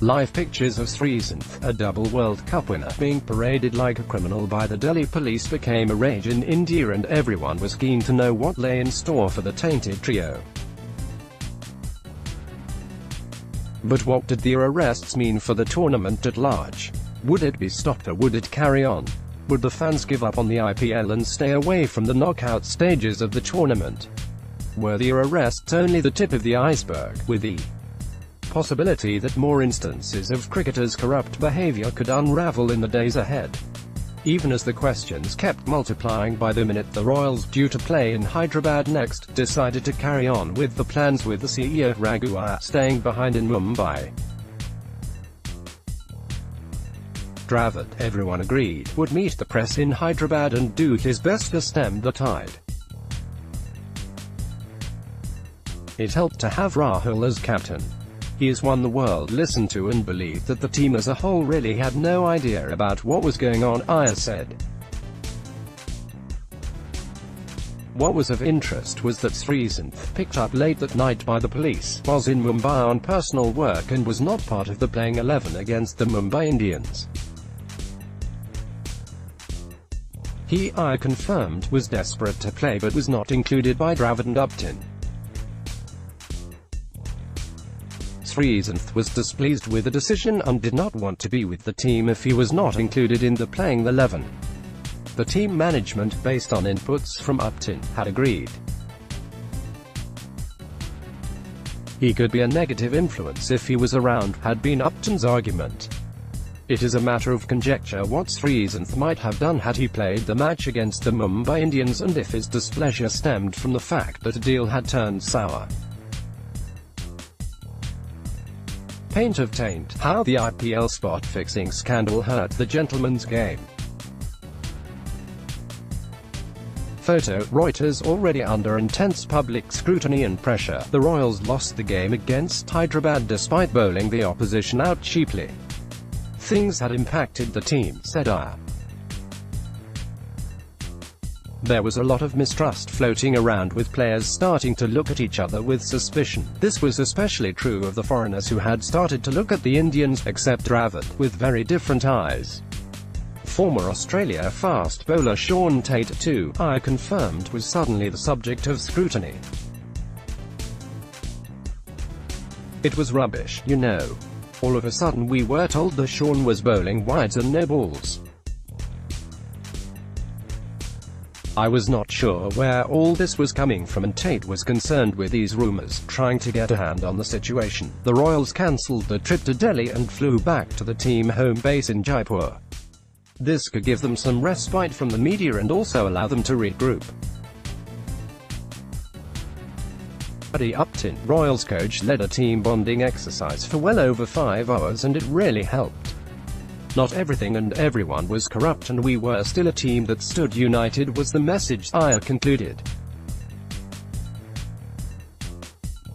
Live pictures of Sreesanth, a double World Cup winner, being paraded like a criminal by the Delhi police became a rage in India, and everyone was keen to know what lay in store for the tainted trio. But what did the arrests mean for the tournament at large? Would it be stopped or would it carry on? Would the fans give up on the IPL and stay away from the knockout stages of the tournament? Were the arrests only the tip of the iceberg, with the possibility that more instances of cricketers' corrupt behaviour could unravel in the days ahead? Even as the questions kept multiplying by the minute, the Royals, due to play in Hyderabad next, decided to carry on with the plans, with the CEO Raghu Iyer staying behind in Mumbai. Dravid, everyone agreed, would meet the press in Hyderabad and do his best to stem the tide. It helped to have Rahul as captain. He is one the world listened to and believed that the team as a whole really had no idea about what was going on, Iyer said. What was of interest was that Sreesanth, picked up late that night by the police, was in Mumbai on personal work and was not part of the playing 11 against the Mumbai Indians. He, Iyer confirmed, was desperate to play but was not included by Dravid and Upton. Sreesanth was displeased with the decision and did not want to be with the team if he was not included in the playing 11. The team management, based on inputs from Upton, had agreed. He could be a negative influence if he was around, had been Upton's argument. It is a matter of conjecture what Sreesanth might have done had he played the match against the Mumbai Indians, and if his displeasure stemmed from the fact that a deal had turned sour. Paint of taint: how the IPL spot-fixing scandal hurt the gentleman's game. Photo: Reuters. Already under intense public scrutiny and pressure, the Royals lost the game against Hyderabad despite bowling the opposition out cheaply. Things had impacted the team, said Iyer. There was a lot of mistrust floating around, with players starting to look at each other with suspicion. This was especially true of the foreigners who had started to look at the Indians, except Dravid, with very different eyes. Former Australia fast bowler Sean Taint, too, Iyer confirmed, was suddenly the subject of scrutiny. It was rubbish, you know. All of a sudden we were told that Sean was bowling wides and no balls. I was not sure where all this was coming from, and Tate was concerned with these rumours, trying to get a hand on the situation. The Royals cancelled the trip to Delhi and flew back to the team home base in Jaipur. This could give them some respite from the media and also allow them to regroup. Eddie Upton, Royals coach, led a team bonding exercise for well over 5 hours, and it really helped. Not everything and everyone was corrupt, and we were still a team that stood united, was the message, Iyer concluded.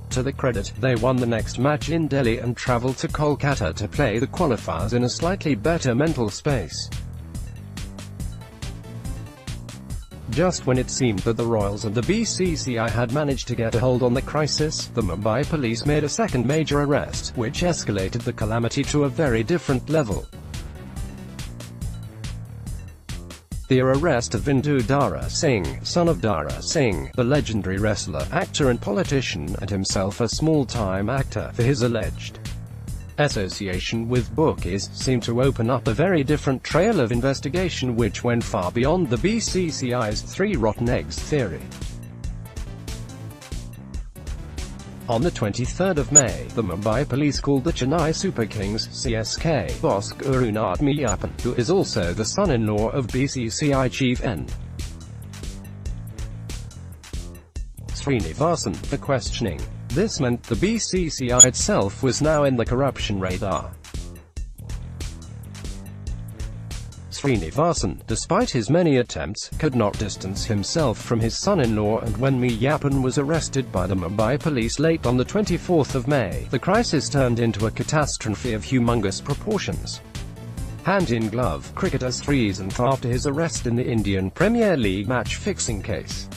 To the credit, they won the next match in Delhi and travelled to Kolkata to play the qualifiers in a slightly better mental space. Just when it seemed that the Royals and the BCCI had managed to get a hold on the crisis, the Mumbai police made a second major arrest, which escalated the calamity to a very different level. The arrest of Vindu Dara Singh, son of Dara Singh, the legendary wrestler, actor and politician, and himself a small-time actor, for his alleged association with bookies, seemed to open up a very different trail of investigation which went far beyond the BCCI's 3 rotten eggs theory. On the 23rd of May, the Mumbai police called the Chennai Super Kings (CSK) boss Gurunath Meyyappan, who is also the son-in-law of BCCI chief N. Srinivasan, for questioning. This meant the BCCI itself was now in the corruption radar. Srinivasan, despite his many attempts, could not distance himself from his son-in-law, and when Meyyappan was arrested by the Mumbai police late on the 24th of May, the crisis turned into a catastrophe of humongous proportions. Hand-in-glove, cricketer Sreesanth after his arrest in the Indian Premier League match-fixing case.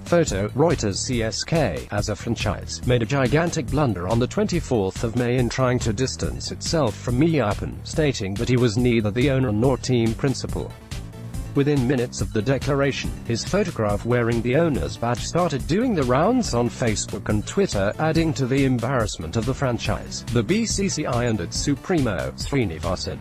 Photo, Reuters. CSK, as a franchise, made a gigantic blunder on the 24th of May in trying to distance itself from Meiyappan, stating that he was neither the owner nor team principal. Within minutes of the declaration, his photograph wearing the owner's badge started doing the rounds on Facebook and Twitter, adding to the embarrassment of the franchise, the BCCI and its supremo, Srinivasan.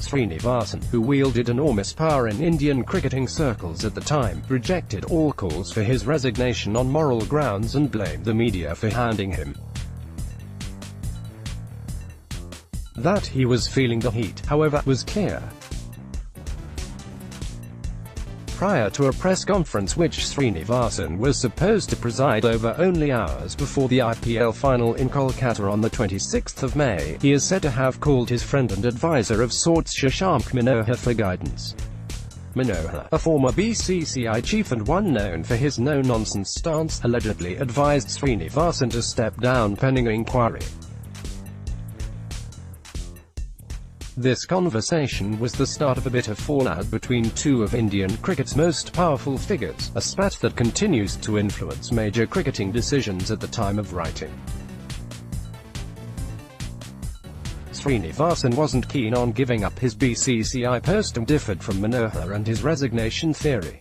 Srinivasan, who wielded enormous power in Indian cricketing circles at the time, rejected all calls for his resignation on moral grounds and blamed the media for handing him. That he was feeling the heat, however, was clear. Prior to a press conference which Srinivasan was supposed to preside over only hours before the IPL final in Kolkata on the 26th of May, he is said to have called his friend and advisor of sorts Shashank Manohar for guidance. Manohar, a former BCCI chief and one known for his no-nonsense stance, allegedly advised Srinivasan to step down pending inquiry. This conversation was the start of a bitter fallout between two of Indian cricket's most powerful figures, a spat that continues to influence major cricketing decisions at the time of writing. Srinivasan wasn't keen on giving up his BCCI post and differed from Manohar and his resignation theory.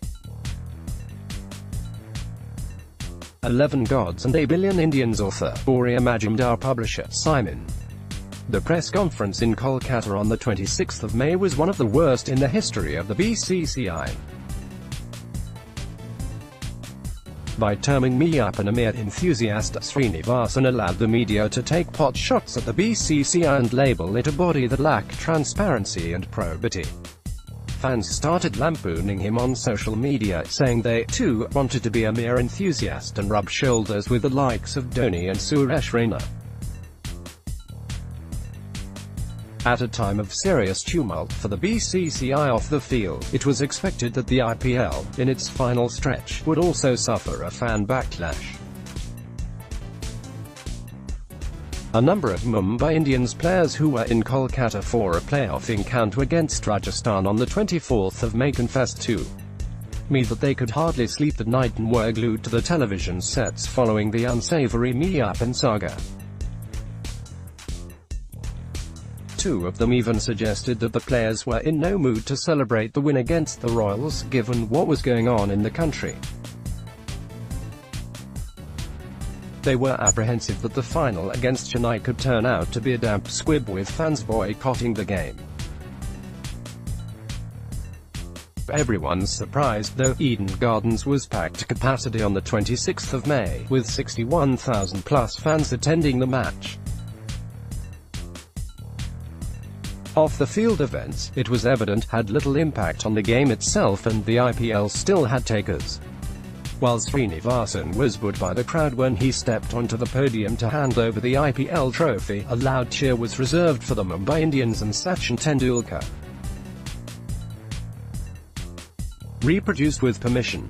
11 Gods and a Billion Indians author, Oriya Majumdar publisher, Simon. The press conference in Kolkata on the 26th of May was one of the worst in the history of the BCCI. By terming Meiyappan a mere enthusiast, Srinivasan allowed the media to take pot shots at the BCCI and label it a body that lacked transparency and probity. Fans started lampooning him on social media, saying they, too, wanted to be a mere enthusiast and rub shoulders with the likes of Dhoni and Suresh Raina. At a time of serious tumult for the BCCI off the field, it was expected that the IPL, in its final stretch, would also suffer a fan backlash. A number of Mumbai Indians players who were in Kolkata for a playoff encounter against Rajasthan on the 24th of May confessed to me that they could hardly sleep at night and were glued to the television sets following the unsavoury Meiyappan saga. Two of them even suggested that the players were in no mood to celebrate the win against the Royals, given what was going on in the country. They were apprehensive that the final against Chennai could turn out to be a damp squib with fans boycotting the game. Everyone's surprised, though, Eden Gardens was packed to capacity on the 26th of May, with 61,000 plus fans attending the match. Off-the-field events, it was evident, had little impact on the game itself, and the IPL still had takers. While Srinivasan was booed by the crowd when he stepped onto the podium to hand over the IPL trophy, a loud cheer was reserved for the Mumbai Indians and Sachin Tendulkar. Reproduced with permission.